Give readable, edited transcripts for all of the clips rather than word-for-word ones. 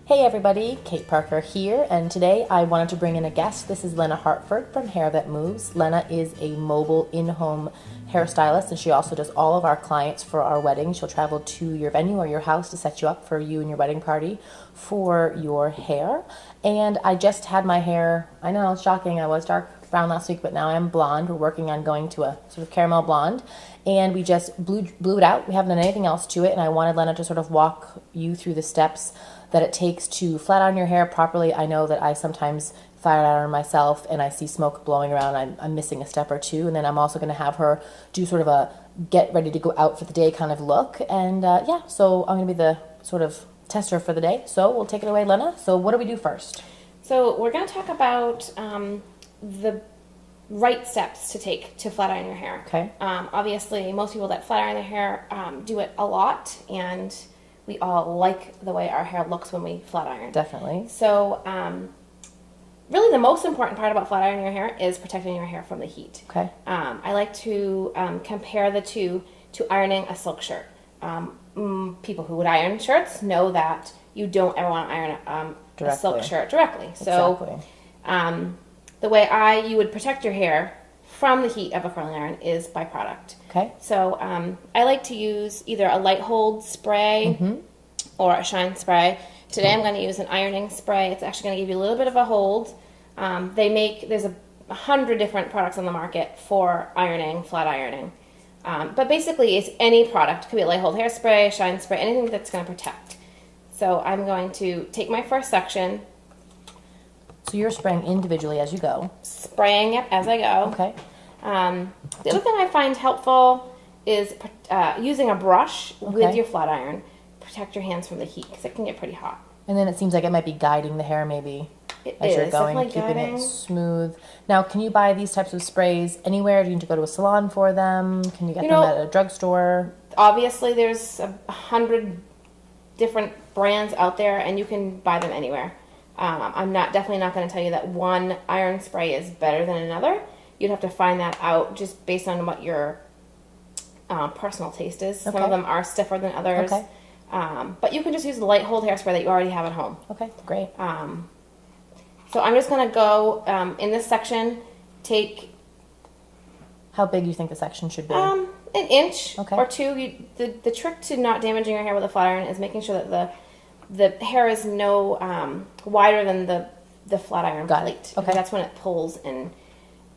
Hey everybody, Kate Parker here, and today I wanted to bring in a guest. This is Lena Hartford from Hair That Moves. Lena is a mobile in-home hairstylist, and she also does all of our clients for our weddings. She'll travel to your venue or your house to set you up for you and your wedding party for your hair. And I just had my hair, I know it's shocking, I was dark brown last week, but now I'm blonde. We're working on going to a sort of caramel blonde, and we just blew it out. We haven't done anything else to it, and I wanted Lena to sort of walk you through the steps that it takes to flat iron your hair properly. I know that I sometimes flat iron myself and I see smoke blowing around. I'm missing a step or two, and then I'm also going to have her do sort of a get ready to go out for the day kind of look. And yeah, so I'm going to be the sort of tester for the day. So we'll take it away, Lena. So what do we do first? So we're going to talk about the right steps to take to flat iron your hair. Okay. Obviously, most people that flat iron their hair do it a lot, and we all like the way our hair looks when we flat iron. Definitely. So really the most important part about flat ironing your hair is protecting your hair from the heat. Okay. I like to compare the two to ironing a silk shirt. People who would iron shirts know that you don't ever want to iron a silk shirt directly. So Exactly. the way you would protect your hair from the heat of a curling iron is by product. Okay. So I like to use either a light hold spray or a shine spray. Today I'm going to use an ironing spray. It's actually going to give you a little bit of a hold. There's 100 different products on the market for ironing, flat ironing. But basically it's any product. It could be a light hold hairspray, shine spray, anything that's going to protect. So I'm going to take my first section. So you're spraying individually as you go. Spraying it as I go. Okay. The other thing I find helpful is using a brush with your flat iron. Protect your hands from the heat because it can get pretty hot. And then it seems like it might be guiding the hair maybe as you're going, keeping it smooth. Now, can you buy these types of sprays anywhere? Do you need to go to a salon for them? Can you get them at a drugstore? Obviously, there's 100 different brands out there, and you can buy them anywhere. I'm definitely not going to tell you that one iron spray is better than another. You'd have to find that out just based on what your personal taste is. Some of them are stiffer than others. Okay. But you can just use the light hold hairspray that you already have at home. Okay, great. So I'm just going to go in this section, take... How big do you think the section should be? An inch or two. The trick to not damaging your hair with a flat iron is making sure that the hair is no wider than the flat iron plate. Okay. That's when it pulls and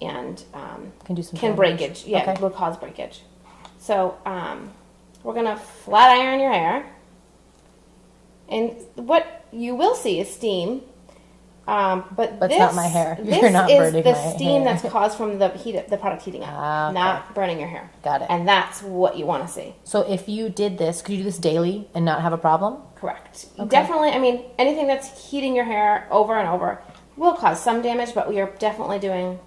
can do some breakage. Yeah, it will cause breakage. So we're going to flat iron your hair. And what you will see is steam. But that's not my hair. You're not burning my hair. This is the steam that's caused from the product heating up, not burning your hair. Got it. And that's what you want to see. So if you did this, could you do this daily and not have a problem? Correct. Okay. Definitely, anything that's heating your hair over and over will cause some damage, but we are definitely doing,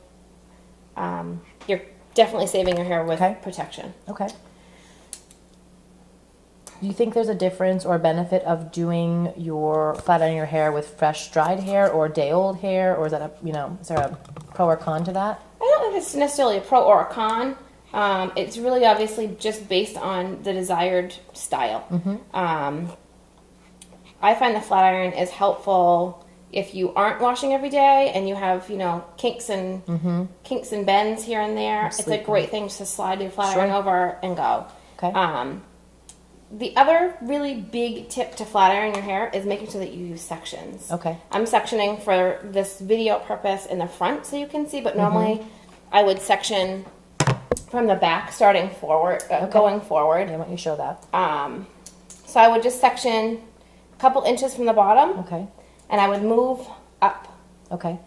you're definitely saving your hair with protection. Okay. Do you think there's a difference or benefit of doing your flat ironing your hair with fresh dried hair or day old hair, or is that is there a pro or con to that? I don't think it's necessarily a pro or a con. It's really obviously just based on the desired style. I find the flat iron is helpful if you aren't washing every day and you have kinks and bends here and there. It's a great thing just to slide your flat iron over and go. Okay. The other really big tip to flat iron your hair is making sure that you use sections. Okay. I'm sectioning for this video purpose in the front so you can see, but normally I would section from the back starting forward, going forward. Yeah, why don't you show that? So I would just section a couple inches from the bottom. Okay. And I would move up. Okay.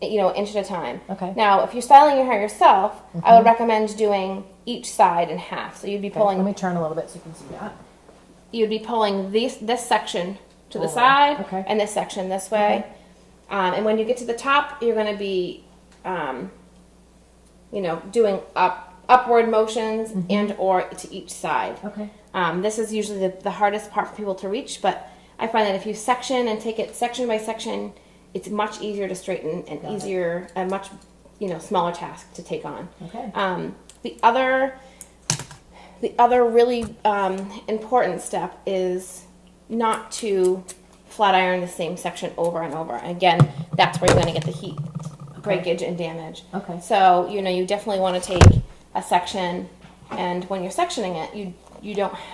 Inch at a time. Okay. Now, if you're styling your hair yourself, I would recommend doing each side in half. So you'd be pulling. Let me turn a little bit so you can see that. You'd be pulling this section to the side and this section this way. And when you get to the top, you're going to be, doing upward motions and or to each side. Okay. This is usually the hardest part for people to reach, but I find that if you section and take it section by section, it's much easier to straighten and a much smaller task to take on. Okay. The other really important step is not to flat iron the same section over and over. And again, that's where you're going to get the heat breakage and damage. Okay. So, you definitely want to take a section, and when you're sectioning it,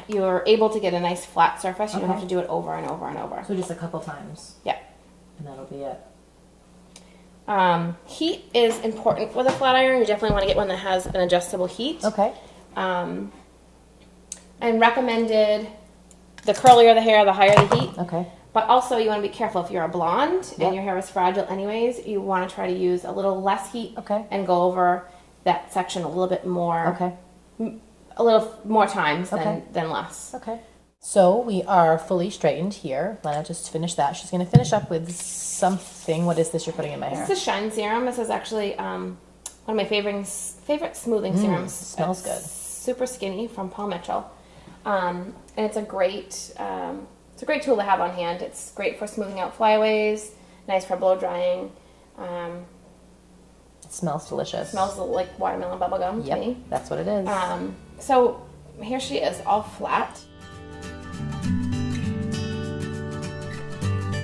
you're able to get a nice flat surface. You don't have to do it over and over and over. So just a couple times. Yeah. And that'll be it. Heat is important with a flat iron. You definitely want to get one that has an adjustable heat. Okay. And recommended, the curlier the hair, the higher the heat. Okay. But also you want to be careful if you're a blonde and your hair is fragile anyways, you want to try to use a little less heat and go over that section a little bit more. Okay. A little more times than less. Okay. So we are fully straightened here. Lena just finished that. She's going to finish up with something. What is this you're putting in my hair? This is a shine serum. This is actually one of my favorite smoothing serums. Smells good. Super Skinny from Paul Mitchell. And it's a great tool to have on hand. It's great for smoothing out flyaways, nice for blow drying. It smells delicious. Smells like watermelon bubblegum to me. That's what it is. So here she is, all flat.